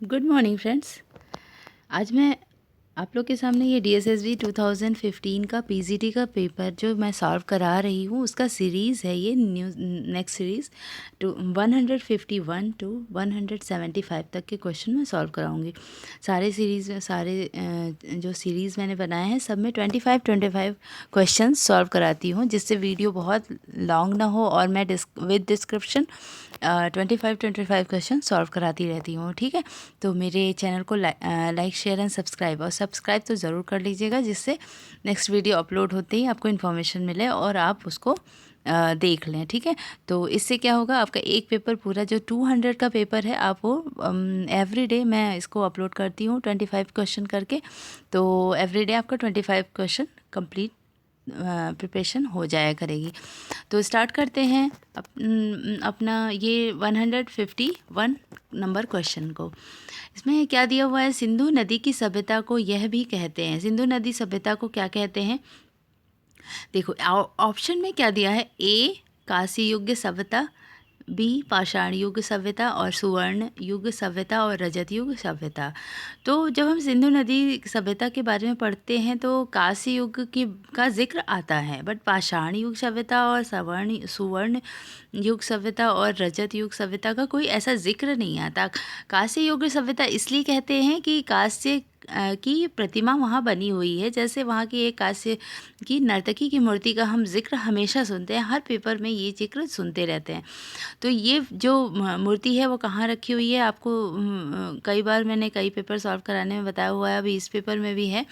Good morning friends. आज मैं आप लोग के सामने ये DSSB 2015 का PGT का पेपर जो मैं सॉल्व करा रही हूँ उसका सीरीज़ है। ये न्यू नेक्स्ट सीरीज़ 151 टू 175 तक के क्वेश्चन मैं सॉल्व कराऊंगी। सारे सीरीज़ में जो सीरीज़ मैंने बनाए हैं सब में 25 क्वेश्चन सॉल्व कराती हूँ, जिससे वीडियो बहुत लॉन्ग ना हो और मैं विद डिस्क्रिप्शन 25 क्वेश्चन सॉल्व कराती रहती हूँ। ठीक है, तो मेरे चैनल को लाइक शेयर एंड सब्सक्राइब, और सब्सक्राइब तो ज़रूर कर लीजिएगा, जिससे नेक्स्ट वीडियो अपलोड होते ही आपको इन्फॉर्मेशन मिले और आप उसको देख लें। ठीक है, तो इससे क्या होगा, आपका एक पेपर पूरा जो 200 का पेपर है आप वो एवरी डे मैं इसको अपलोड करती हूँ 25 क्वेश्चन करके, तो एवरी डे आपका 25 क्वेश्चन कंप्लीट प्रिपरेशन हो जाया करेगी। तो स्टार्ट करते हैं अपना ये 151 नंबर क्वेश्चन को। इसमें क्या दिया हुआ है, सिंधु नदी की सभ्यता को यह भी कहते हैं। सिंधु नदी सभ्यता को क्या कहते हैं? देखो ऑप्शन में क्या दिया है, ए कांस्य युग सभ्यता, बी पाषाण युग सभ्यता, और सुवर्ण युग सभ्यता, और रजत युग सभ्यता। तो जब हम सिंधु नदी सभ्यता के बारे में पढ़ते हैं तो कांस्य युग की का जिक्र आता है, बट पाषाण युग सभ्यता और सुवर्ण युग सभ्यता और रजत युग सभ्यता का कोई ऐसा जिक्र नहीं आता। कांस्य युग सभ्यता इसलिए कहते हैं कि कांस्य की प्रतिमा वहाँ बनी हुई है। जैसे वहाँ की एक कांस्य की नर्तकी की मूर्ति का हम जिक्र हमेशा सुनते हैं, हर पेपर में ये जिक्र सुनते रहते हैं। तो ये जो मूर्ति है वो कहाँ रखी हुई है, आपको कई बार मैंने कई पेपर सॉल्व कराने में बताया हुआ है, अभी इस पेपर में भी है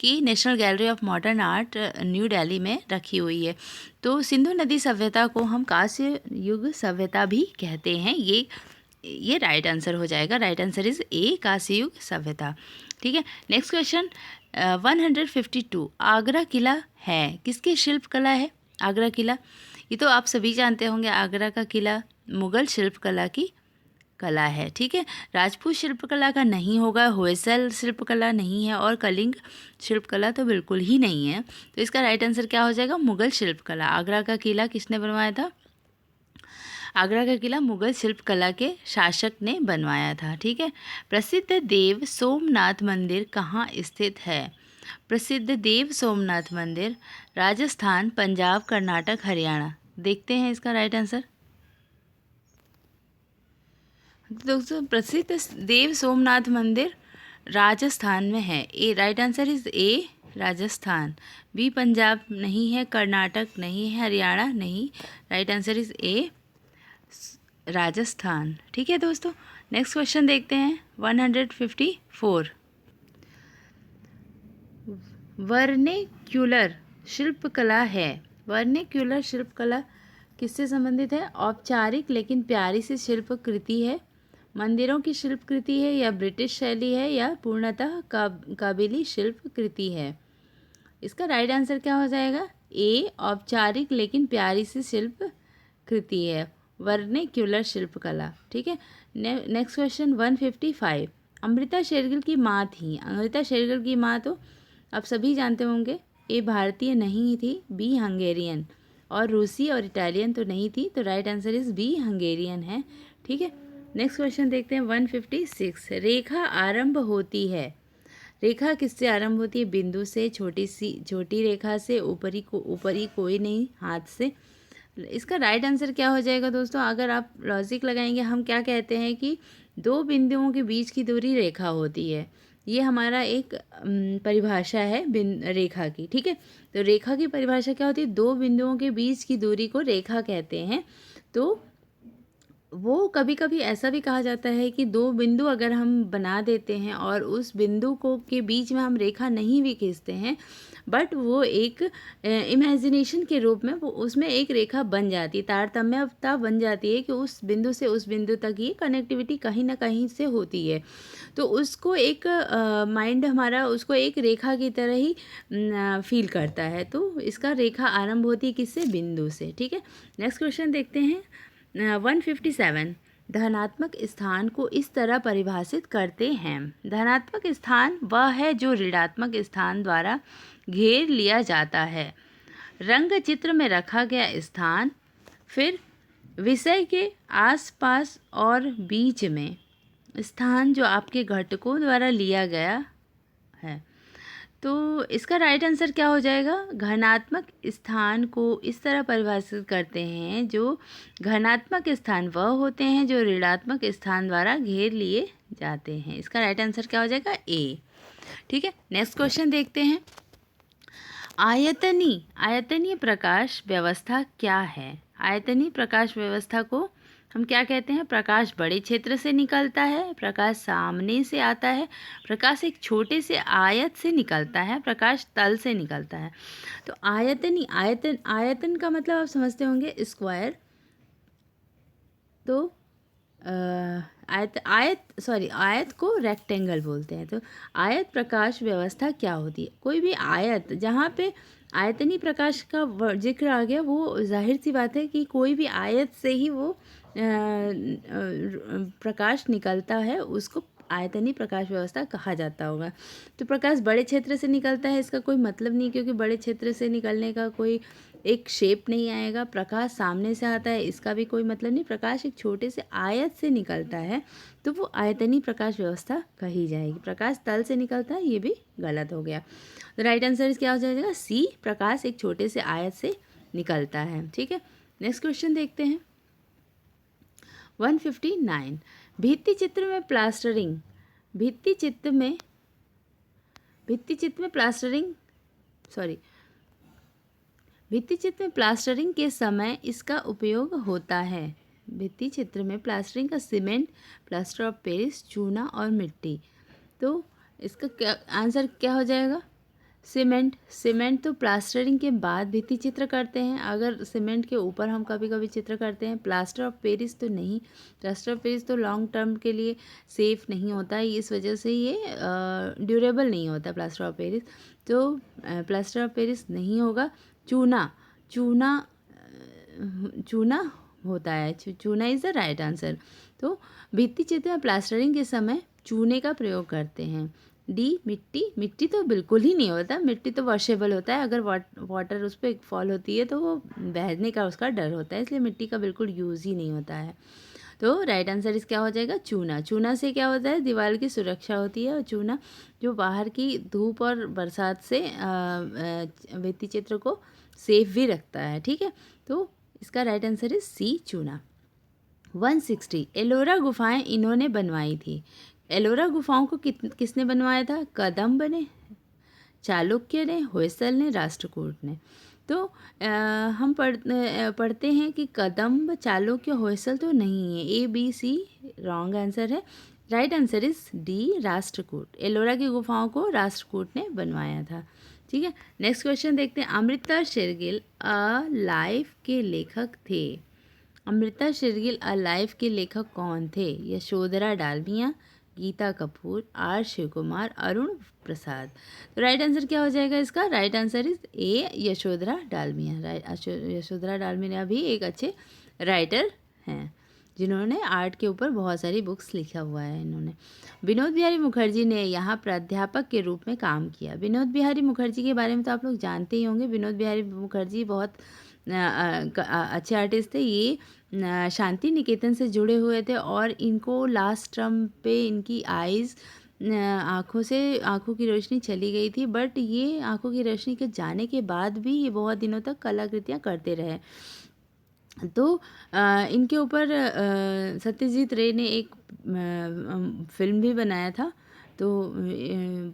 कि national gallery of modern art new Delhi में रखी हुई है। तो सिंधु नदी सभ्यता को हम कांस्य युग सभ्यता भी कहते हैं। ये राइट आंसर हो जाएगा। राइट आंसर इज ए, कांस्य युग सभ्यता। ठीक है, नेक्स्ट क्वेश्चन 152। आगरा किला है किसकी शिल्प कला है? आगरा किला, ये तो आप सभी जानते होंगे, आगरा का किला मुगल शिल्पकला की कला है। ठीक है, राजपूत शिल्पकला का नहीं होगा, होयसल शिल्पकला नहीं है, और कलिंग शिल्पकला तो बिल्कुल ही नहीं है। तो इसका राइट आंसर क्या हो जाएगा, मुगल शिल्पकला। आगरा का किला किसने बनवाया था? आगरा का किला मुगल शिल्पकला के शासक ने बनवाया था। ठीक है, प्रसिद्ध देव सोमनाथ मंदिर कहाँ स्थित है? प्रसिद्ध देव सोमनाथ मंदिर राजस्थान, पंजाब, कर्नाटक, हरियाणा। देखते हैं इसका राइट आंसर। दोस्तों, प्रसिद्ध देव सोमनाथ मंदिर राजस्थान में है। ए, right answer is A, Rajasthan. B Punjab नहीं है, कर्नाटक नहीं है, हरियाणा नहीं। राइट आंसर इज ए, राजस्थान। ठीक है दोस्तों, नेक्स्ट क्वेश्चन देखते हैं 154। वर्निक्यूलर शिल्पकला है। वर्निक्यूलर शिल्पकला किससे संबंधित है? औपचारिक लेकिन प्यारी सी शिल्प कृति है, मंदिरों की शिल्प कृति है, या ब्रिटिश शैली है, या पूर्णतः काबिली शिल्प कृति है। इसका राइट आंसर क्या हो जाएगा? ए, औपचारिक लेकिन प्यारी सी शिल्प कृति है, वर्निक्यूलर शिल्पकला। ठीक है, नेक्स्ट क्वेश्चन 155। अमृता शेरगिल की माँ थी। अमृता शेरगिल की माँ तो आप सभी जानते होंगे। ए, भारतीय नहीं थी, बी, हंगेरियन, और रूसी और इटालियन तो नहीं थी। तो right answer is B, Hungarian है। ठीक है, नेक्स्ट क्वेश्चन देखते हैं 156। रेखा आरंभ होती है। रेखा किससे आरंभ होती है? बिंदु से, छोटी रेखा से, ऊपरी कोई नहीं, हाथ से। इसका राइट आंसर क्या हो जाएगा दोस्तों? अगर आप लॉजिक लगाएंगे, हम क्या कहते हैं कि दो बिंदुओं के बीच की दूरी रेखा होती है। ये हमारा एक परिभाषा है रेखा की। ठीक है, तो रेखा की परिभाषा क्या होती है? दो बिंदुओं के बीच की दूरी को रेखा कहते हैं। तो वो कभी कभी ऐसा भी कहा जाता है कि दो बिंदु अगर हम बना देते हैं और उस बिंदु को के बीच में हम रेखा नहीं भी खींचते हैं, बट वो एक इमेजिनेशन के रूप में वो उसमें एक रेखा बन जाती है, तारतम्यता बन जाती है कि उस बिंदु से उस बिंदु तक ये कनेक्टिविटी कहीं ना कहीं से होती है। तो उसको एक माइंड हमारा उसको एक रेखा की तरह ही फील करता है। तो इसका रेखा आरंभ होती है किससे? बिंदु से। ठीक है, नेक्स्ट क्वेश्चन देखते हैं 157। धनात्मक स्थान को इस तरह परिभाषित करते हैं। धनात्मक स्थान वह है जो ऋणात्मक स्थान द्वारा घेर लिया जाता है। रंग चित्र में रखा गया स्थान, फिर विषय के आसपास और बीच में स्थान जो आपके घटकों द्वारा लिया गया है। तो इसका राइट आंसर क्या हो जाएगा? घनात्मक स्थान को इस तरह परिभाषित करते हैं, जो घनात्मक स्थान वह होते हैं जो ऋणात्मक स्थान द्वारा घेर लिए जाते हैं। इसका राइट आंसर क्या हो जाएगा? ए। ठीक है, नेक्स्ट क्वेश्चन देखते हैं। आयतनीय प्रकाश व्यवस्था क्या है? आयतनीय प्रकाश व्यवस्था को हम क्या कहते हैं? प्रकाश बड़े क्षेत्र से निकलता है, प्रकाश सामने से आता है, प्रकाश एक छोटे से आयत से निकलता है, प्रकाश तल से निकलता है। तो आयतन का मतलब आप समझते होंगे स्क्वायर। तो आयत को रेक्टेंगल बोलते हैं। तो आयत प्रकाश व्यवस्था क्या होती है? कोई भी आयत जहाँ पे आयतनीय प्रकाश का जिक्र आ गया, वो जाहिर सी बात है कि कोई भी आयत से ही वो प्रकाश निकलता है, उसको आयतनीय प्रकाश व्यवस्था कहा जाता होगा। तो प्रकाश बड़े क्षेत्र से निकलता है, इसका कोई मतलब नहीं, क्योंकि बड़े क्षेत्र से निकलने का कोई एक शेप नहीं आएगा। प्रकाश सामने से आता है, इसका भी कोई मतलब नहीं। प्रकाश एक छोटे से आयत से निकलता है, तो वो आयतनीय प्रकाश व्यवस्था कही जाएगी। प्रकाश तल से निकलता है, ये भी गलत हो गया। तो राइट आंसर क्या हो जाएगा? सी, प्रकाश एक छोटे से आयत से निकलता है। ठीक है, नेक्स्ट क्वेश्चन देखते हैं। 159, भित्ति चित्र में प्लास्टरिंग के समय इसका उपयोग होता है। भित्ति चित्र में प्लास्टरिंग का सीमेंट, प्लास्टर ऑफ पेरिस, चूना और मिट्टी। तो इसका क्या आंसर क्या हो जाएगा? सीमेंट तो प्लास्टरिंग के बाद भित्ति चित्र करते हैं। अगर सीमेंट के ऊपर हम कभी कभी चित्र करते हैं। प्लास्टर ऑफ पेरिस तो नहीं, प्लास्टर ऑफ पेरिस तो लॉन्ग टर्म के लिए सेफ़ नहीं होता है, इस वजह से ये ड्यूरेबल नहीं होता प्लास्टर ऑफ पेरिस। तो प्लास्टर ऑफ पेरिस नहीं होगा। चूना होता है। चूना इज़ द राइट आंसर। तो भित्ति चित्र में प्लास्टरिंग के समय चूने का प्रयोग करते हैं। डी, मिट्टी तो बिल्कुल ही नहीं होता। मिट्टी तो वॉशेबल होता है, अगर वाटर उस पर फॉल होती है तो वो बहने का उसका डर होता है, इसलिए मिट्टी का बिल्कुल यूज़ ही नहीं होता है। तो राइट आंसर इस क्या हो जाएगा? चूना से क्या होता है? दीवार की सुरक्षा होती है, और चूना जो बाहर की धूप और बरसात से भित्ति चित्र को सेफ भी रखता है। ठीक है, तो इसका राइट आंसर इज सी, चूना। 160, एलोरा गुफाएं इन्होंने बनवाई थी। एलोरा गुफाओं को किसने बनवाया था? कदम्ब ने, चालुक्य ने, होयसल ने, राष्ट्रकूट ने। तो हम पढ़ते हैं कि कदम्ब, चालुक्य, होयसल तो नहीं है। A B C wrong answer है। Right answer is D, Rashtrakuta. Ellora की गुफाओं को राष्ट्रकूट ने बनवाया था। ठीक है, नेक्स्ट क्वेश्चन देखते हैं। अमृता शेरगिल अ लाइफ के लेखक थे। अमृता शेरगिल अ लाइफ के लेखक कौन थे? यशोधरा डालमिया, गीता कपूर, आर शिवकुमार, अरुण प्रसाद। तो राइट आंसर क्या हो जाएगा इसका? Right answer is A, Yashodhara Dalmia. यशोधरा डालमिया भी एक अच्छे राइटर हैं, जिन्होंने आर्ट के ऊपर बहुत सारी बुक्स लिखा हुआ है इन्होंने। विनोद बिहारी मुखर्जी ने यहाँ प्राध्यापक के रूप में काम किया। विनोद बिहारी मुखर्जी के बारे में तो आप लोग जानते ही होंगे। विनोद बिहारी मुखर्जी बहुत अच्छे आर्टिस्ट थे। ये शांति निकेतन से जुड़े हुए थे, और इनको लास्ट टर्म पे इनकी आइज़ आँखों की रोशनी चली गई थी, बट ये आँखों की रोशनी के जाने के बाद भी ये बहुत दिनों तक कलाकृतियाँ करते रहे। तो इनके ऊपर सत्यजीत रे ने एक फिल्म भी बनाया था। तो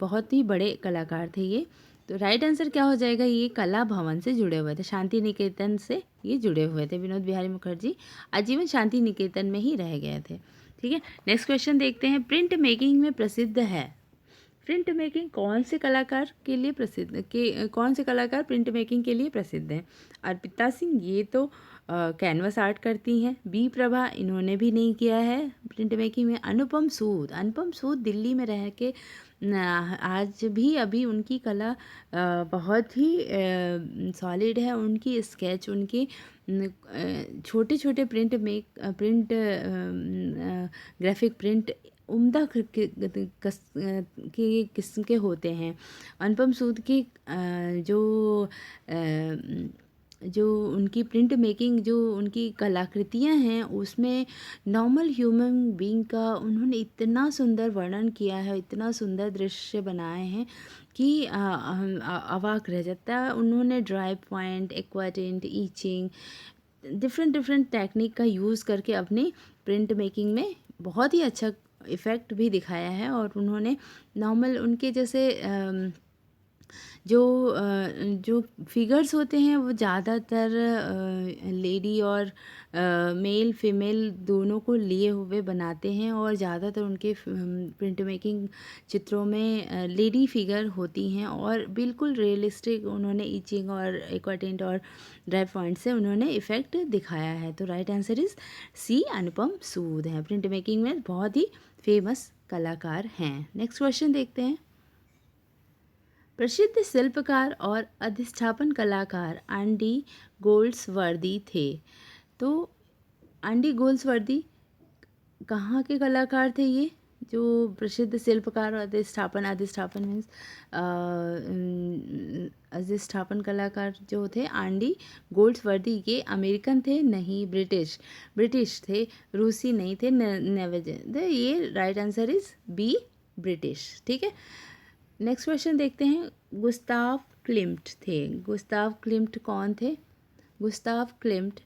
बहुत ही बड़े कलाकार थे ये। तो राइट आंसर क्या हो जाएगा? ये कला भवन से जुड़े हुए थे, शांति निकेतन से ये जुड़े हुए थे। विनोद बिहारी मुखर्जी आजीवन शांति निकेतन में ही रह गए थे। ठीक है, नेक्स्ट क्वेश्चन देखते हैं। प्रिंट मेकिंग में प्रसिद्ध है। प्रिंट मेकिंग कौन से कलाकार प्रिंट मेकिंग के लिए प्रसिद्ध हैं? अर्पिता सिंह, ये तो कैनवस आर्ट करती हैं। बी प्रभा, इन्होंने भी नहीं किया है प्रिंट मेकिंग में। अनुपम सूद दिल्ली में रह के आज भी अभी उनकी कला बहुत ही सॉलिड है। उनकी स्केच, उनके छोटे छोटे ग्राफिक प्रिंट उम्दा किस्म के होते हैं। अनुपम सूद की जो जो उनकी प्रिंट मेकिंग, जो उनकी कलाकृतियाँ हैं, उसमें नॉर्मल ह्यूमन बीइंग का उन्होंने इतना सुंदर वर्णन किया है, इतना सुंदर दृश्य बनाए हैं कि हम अवाक रह जाता है। उन्होंने dry point, aquatint, itching, different different technique का यूज़ करके अपनी प्रिंट मेकिंग में बहुत ही अच्छा इफ़ेक्ट भी दिखाया है। और उन्होंने नॉर्मल उनके जैसे जो जो फिगर्स होते हैं वो ज़्यादातर लेडी और मेल फीमेल दोनों को लिए हुए बनाते हैं, और ज़्यादातर उनके प्रिंट मेकिंग चित्रों में लेडी फिगर होती हैं, और बिल्कुल रियलिस्टिक उन्होंने ईचिंग और एक्वाटिंट और ड्राई पॉइंट से उन्होंने इफ़ेक्ट दिखाया है। तो राइट आंसर इज़ सी, अनुपम सूद हैं, प्रिंट मेकिंग में बहुत ही फेमस कलाकार हैं। नेक्स्ट क्वेश्चन देखते हैं। प्रसिद्ध शिल्पकार और अधिष्ठापन कलाकार एंडी गोल्ड्सवर्दी थे। तो एंडी गोल्ड्सवर्दी कहाँ के कलाकार थे? ये जो प्रसिद्ध शिल्पकार और अधिष्ठापन मीन्स अधिष्ठापन कलाकार जो थे एंडी गोल्ड्सवर्दी, ये अमेरिकन थे? नहीं, ब्रिटिश थे, रूसी नहीं थे, नॉर्वेजियन। ये right answer is B, British. ठीक है, नेक्स्ट क्वेश्चन देखते हैं। गुस्ताव क्लिम्ट थे। गुस्ताव क्लिम्ट कौन थे? गुस्ताव क्लिम्ट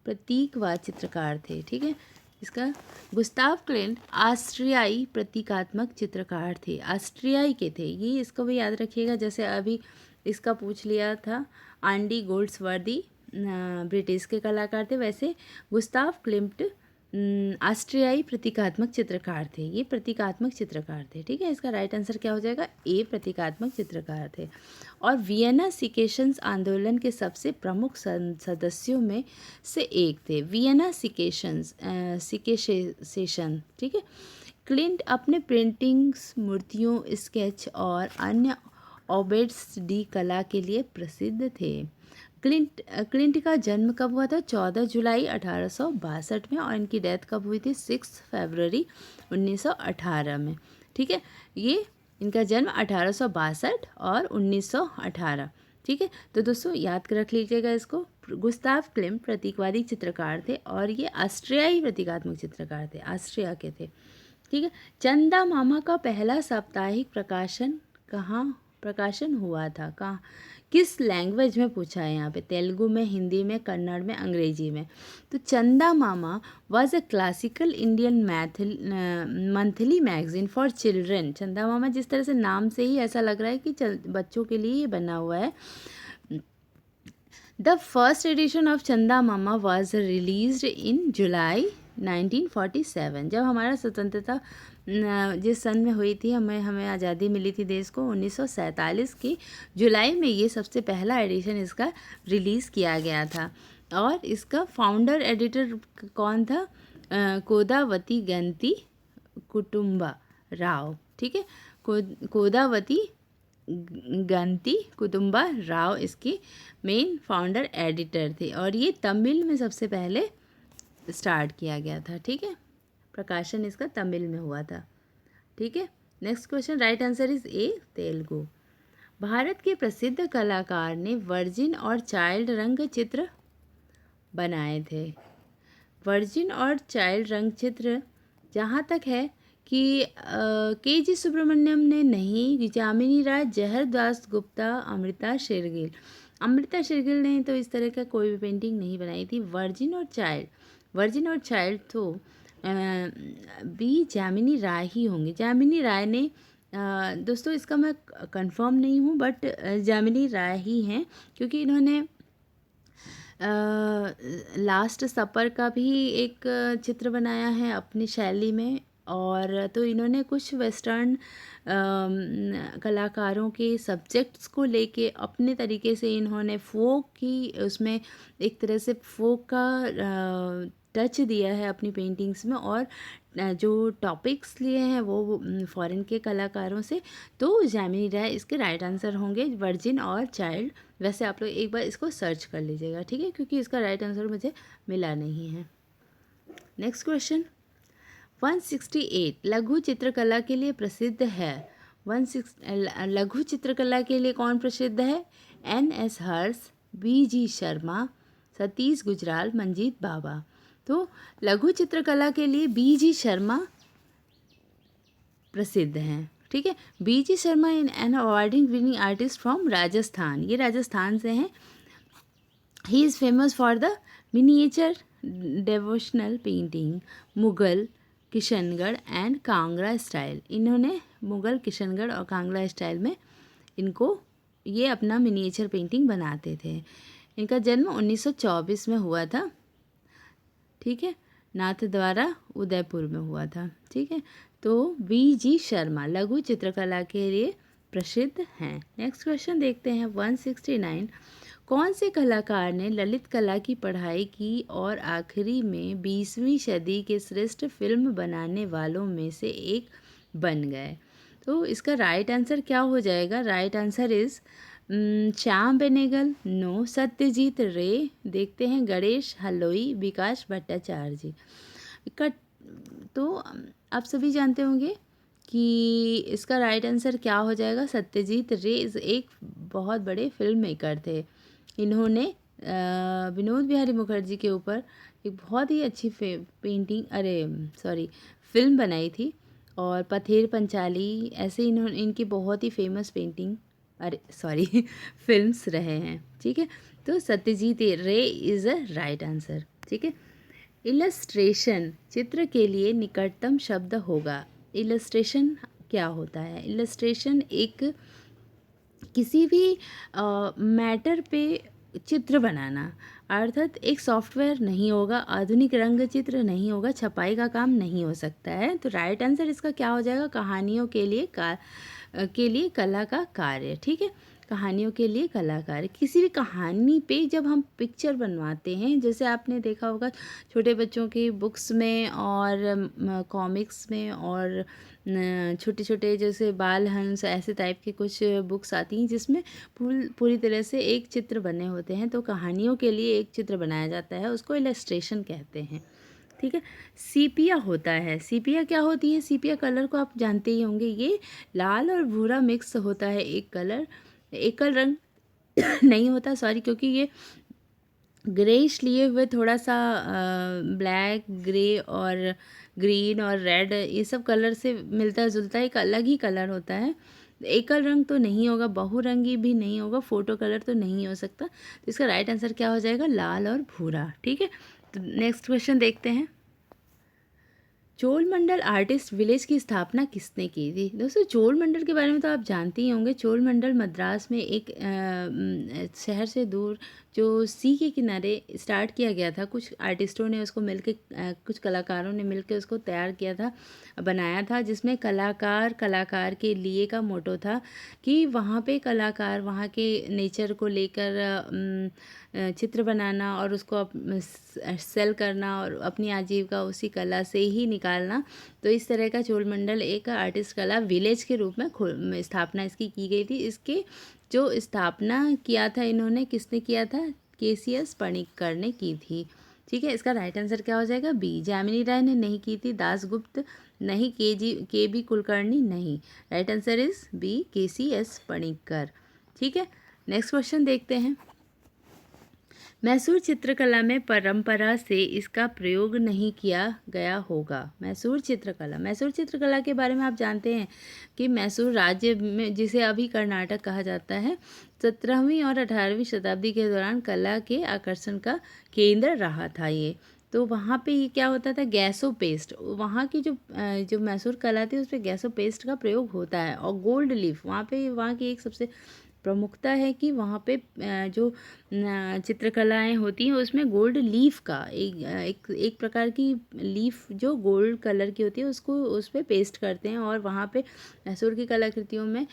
प्रतीकवाद चित्रकार थे। ठीक है, इसका गुस्ताव क्लिम्ट ऑस्ट्रियाई प्रतीकात्मक चित्रकार थे, ऑस्ट्रियाई के थे ये, इसको भी याद रखिएगा। जैसे अभी इसका पूछ लिया था, एंडी गोल्ड्सवर्दी ब्रिटिश के कलाकार थे, वैसे गुस्ताव क्लिम्ट ऑस्ट्रियाई प्रतीकात्मक चित्रकार थे, ये प्रतीकात्मक चित्रकार थे। ठीक है, इसका राइट आंसर क्या हो जाएगा? ए, प्रतीकात्मक चित्रकार थे। और वियना सिकेशंस आंदोलन के सबसे प्रमुख सदस्यों में से एक थे, वियना सिकेशन। ठीक है, क्लिंट अपने पेंटिंग्स, मूर्तियों, स्केच और अन्य ऑब्जेक्ट्स डी कला के लिए प्रसिद्ध थे। क्लिंट का जन्म कब हुआ था? 14 जुलाई 1862 में, और इनकी डेथ कब हुई थी? 6 फरवरी 1918 में। ठीक है, ये इनका जन्म 1862 और 1918। ठीक है, तो दोस्तों याद कर रख लीजिएगा इसको। गुस्ताव क्लिम्ट प्रतीकवादी चित्रकार थे, और ये ऑस्ट्रियाई प्रतीकात्मक चित्रकार थे, ऑस्ट्रिया के थे। ठीक है, चंदा मामा का पहला साप्ताहिक प्रकाशन कहाँ प्रकाशन हुआ था? कहाँ, किस लैंग्वेज में पूछा है यहाँ पे? तेलुगु में, हिंदी में, कन्नड़ में, अंग्रेजी में। तो चंदा मामा was a classical Indian monthly magazine for children. चंदा मामा, जिस तरह से नाम से ही ऐसा लग रहा है कि बच्चों के लिए ये बना हुआ है। द फर्स्ट एडिशन ऑफ चंदा मामा वॉज रिलीज्ड इन जुलाई 1947। जब हमारा स्वतंत्रता जिस सन में हुई थी, हमें आज़ादी मिली थी देश को, 1947 की जुलाई में ये सबसे पहला एडिशन इसका रिलीज़ किया गया था। और इसका फाउंडर एडिटर कौन था? कोदावती गंती कुटुम्बा राव। ठीक है, कोदावती गंती कुटुम्बा राव इसकी मेन फाउंडर एडिटर थे, और ये तमिल में सबसे पहले स्टार्ट किया गया था। ठीक है, प्रकाशन इसका तमिल में हुआ था। ठीक है, next question, right answer is ए, तेलुगु। भारत के प्रसिद्ध कलाकार ने वर्जिन और चाइल्ड रंग चित्र बनाए थे। वर्जिन और चाइल्ड रंग चित्र जहाँ तक है कि के.जी. सुब्रमण्यम ने नहीं, जामिनी राय, जहर दास गुप्ता, अमृता शेरगिल ने तो इस तरह का कोई भी पेंटिंग नहीं बनाई थी। वर्जिन और चाइल्ड तो बी, जामिनी राय ही होंगे। जामिनी राय ने दोस्तों इसका मैं कंफर्म नहीं हूँ, बट जामिनी राय ही हैं, क्योंकि इन्होंने लास्ट सपर का भी एक चित्र बनाया है अपनी शैली में। और तो इन्होंने कुछ वेस्टर्न कलाकारों के सब्जेक्ट्स को लेके अपने तरीके से इन्होंने फोक की, उसमें एक तरह से फोक का टच दिया है अपनी पेंटिंग्स में, और जो टॉपिक्स लिए हैं वो फॉरेन के कलाकारों से। तो जामिनी राय इसके राइट आंसर होंगे, वर्जिन और चाइल्ड। वैसे आप लोग एक बार इसको सर्च कर लीजिएगा, ठीक है, क्योंकि इसका राइट आंसर मुझे मिला नहीं है। नेक्स्ट क्वेश्चन, 168 लघु चित्रकला के लिए प्रसिद्ध है। 16 लघु चित्रकला के लिए कौन प्रसिद्ध है? N.S. हर्ष, BG शर्मा, सतीश गुजराल, मंजीत बाबा। तो लघु चित्रकला के लिए BG शर्मा प्रसिद्ध हैं। ठीक है, BG Sharma in an awarding winning artist from Rajasthan, ये राजस्थान से हैं। He is famous for the miniature devotional painting, Mughal, Kishangarh and Kangra style. इन्होंने मुगल, किशनगढ़ और कांगड़ा स्टाइल में इनको ये अपना मिनिएचर पेंटिंग बनाते थे। इनका जन्म 1924 में हुआ था। ठीक है, नाथद्वारा उदयपुर में हुआ था। ठीक है, तो BG शर्मा लघु चित्रकला के लिए प्रसिद्ध हैं। नेक्स्ट क्वेश्चन देखते हैं 169। कौन से कलाकार ने ललित कला की पढ़ाई की और आखिरी में 20वीं सदी के श्रेष्ठ फिल्म बनाने वालों में से एक बन गए? तो इसका राइट आंसर क्या हो जाएगा? Right answer is Shyam Benegal, no, Satyajit Ray, देखते हैं गणेश हलोई, विकास भट्टाचार्य जी का। तो आप सभी जानते होंगे कि इसका राइट आंसर क्या हो जाएगा? सत्यजीत रे एक बहुत बड़े फिल्म मेकर थे। इन्होंने विनोद बिहारी मुखर्जी के ऊपर एक बहुत ही अच्छी फिल्म बनाई थी, और पथेर पंचाली, ऐसे इनकी बहुत ही फेमस फिल्म्स रहे हैं। ठीक है, तो सत्यजीत रे इज़ अ राइट आंसर। ठीक है, इलस्ट्रेशन चित्र के लिए निकटतम शब्द होगा। इलस्ट्रेशन क्या होता है? इलस्ट्रेशन एक किसी भी मैटर पे चित्र बनाना, अर्थात एक सॉफ्टवेयर नहीं होगा, आधुनिक रंग चित्र नहीं होगा, छपाई का काम नहीं हो सकता है। तो राइट आंसर इसका क्या हो जाएगा? कहानियों के लिए कला का कार्य। ठीक है, कहानियों के लिए कलाकार। किसी भी कहानी पे जब हम पिक्चर बनवाते हैं, जैसे आपने देखा होगा छोटे बच्चों की बुक्स में और कॉमिक्स में और छोटे छोटे जैसे बाल हंस ऐसे टाइप के कुछ बुक्स आती हैं जिसमें पूरी तरह से एक चित्र बने होते हैं। तो कहानियों के लिए एक चित्र बनाया जाता है, उसको इलस्ट्रेशन कहते हैं। ठीक है, सीपिया होता है। सीपिया क्या होती है? सीपिया कलर को आप जानते ही होंगे, ये लाल और भूरा मिक्स होता है एक कलर, एकल रंग नहीं होता, सॉरी, क्योंकि ये ग्रेइश लिए हुए थोड़ा सा ब्लैक, ग्रे और ग्रीन और रेड ये सब कलर से मिलता जुलता एक अलग ही कलर होता है। एकल रंग तो नहीं होगा, बहुरंगी भी नहीं होगा, फोटो कलर तो नहीं हो सकता। तो इसका राइट आंसर क्या हो जाएगा? लाल और भूरा। ठीक है, तो नेक्स्ट क्वेश्चन देखते हैं। चोलमंडल आर्टिस्ट विलेज की स्थापना किसने की थी? दोस्तों, चोलमंडल के बारे में तो आप जानते ही होंगे। चोलमंडल मद्रास में एक शहर से दूर जो सी के किनारे स्टार्ट किया गया था। कुछ आर्टिस्टों ने उसको मिलके कुछ कलाकारों ने मिलके उसको तैयार किया था, बनाया था, जिसमें कलाकार के लिए का मोटो था कि वहाँ पे कलाकार वहाँ के नेचर को लेकर चित्र बनाना और उसको सेल करना और अपनी आजीविका उसी कला से ही निकालना। तो इस तरह का चोलमंडल एक आर्टिस्ट कला विलेज के रूप में स्थापना इसकी की गई थी। इसके जो स्थापना किया था इन्होंने, किसने किया था? KCS पणिक्कर ने की थी। ठीक है, इसका राइट आंसर क्या हो जाएगा? बी। जामिनी राय ने नहीं की थी, दासगुप्त नहीं, KB कुलकर्णी नहीं। Right answer is B, KCS Panikkar. ठीक है, नेक्स्ट क्वेश्चन देखते हैं। मैसूर चित्रकला में परंपरा से इसका प्रयोग नहीं किया गया होगा। मैसूर चित्रकला के बारे में आप जानते हैं कि मैसूर राज्य में, जिसे अभी कर्नाटक कहा जाता है, 17वीं और 18वीं शताब्दी के दौरान कला के आकर्षण का केंद्र रहा था ये। तो वहाँ पे ये क्या होता था? गैसो पेस्ट, वहाँ की जो मैसूर कला थी उस पर गैसो पेस्ट का प्रयोग होता है। और गोल्ड लीफ वहाँ की एक सबसे प्रमुखता है कि वहाँ पे जो चित्रकलाएं होती हैं उसमें गोल्ड लीफ का एक प्रकार की लीफ जो गोल्ड कलर की होती है उसको उस पर पेस्ट करते हैं। और वहाँ पे मैसूर की कलाकृतियों में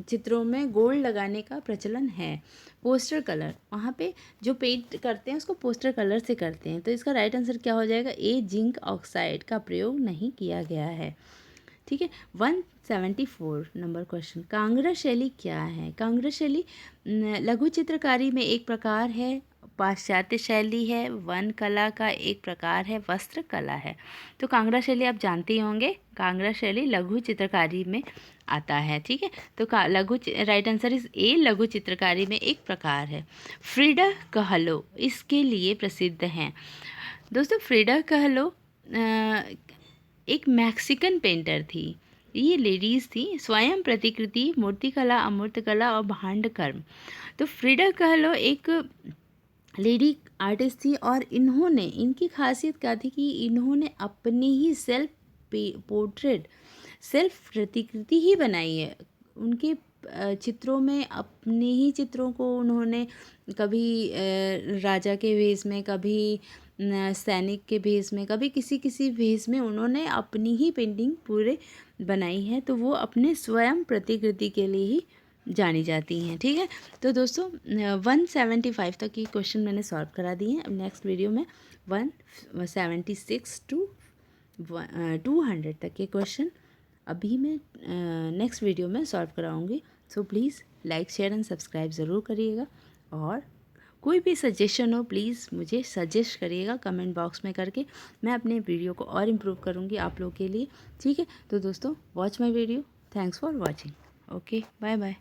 चित्रों में गोल्ड लगाने का प्रचलन है। पोस्टर कलर, वहाँ पे जो पेंट करते हैं उसको पोस्टर कलर से करते हैं। तो इसका राइट आंसर क्या हो जाएगा? ए, जिंक ऑक्साइड का प्रयोग नहीं किया गया है। ठीक है, 174 नंबर क्वेश्चन। कांगड़ा शैली क्या है? कांगड़ा शैली लघु चित्रकारी में एक प्रकार है पाश्चात्य शैली है, वन कला का एक प्रकार है, वस्त्र कला है। तो कांगड़ा शैली आप जानते ही होंगे, कांगड़ा शैली लघु चित्रकारी में आता है। ठीक है, तो राइट आंसर इज ए, लघु चित्रकारी में एक प्रकार है। फ्रिडा कहलो इसके लिए प्रसिद्ध हैं। दोस्तों फ्रिडा कहलो एक मैक्सिकन पेंटर थी। ये लेडीज़ थी, स्वयं प्रतिकृति, मूर्तिकला, अमूर्तकला और भांड कर्म। तो फ्रिडा कहलो एक लेडी आर्टिस्ट थी और इनकी खासियत क्या थी कि इन्होंने अपने ही पोर्ट्रेट, सेल्फ प्रतिकृति ही बनाई है। उनके चित्रों में अपने ही चित्रों को उन्होंने कभी राजा के भेष में, कभी सैनिक के भेष में, कभी किसी किसी भेष में उन्होंने अपनी ही पेंटिंग पूरे बनाई है। तो वो अपने स्वयं प्रतिकृति के लिए ही जानी जाती हैं। ठीक है, तो दोस्तों 175 तक की क्वेश्चन मैंने सॉल्व करा दिए हैं। अब नेक्स्ट वीडियो में 176 टू 200 तक के क्वेश्चन अभी मैं नेक्स्ट वीडियो में solve कराऊंगी। So please like, share and subscribe ज़रूर करिएगा, और कोई भी सजेशन हो प्लीज़ मुझे सजेस्ट करिएगा कमेंट बॉक्स में करके। मैं अपने वीडियो को और इम्प्रूव करूँगी आप लोग के लिए। ठीक है, तो दोस्तों watch my video. Thanks for watching. Okay, bye bye.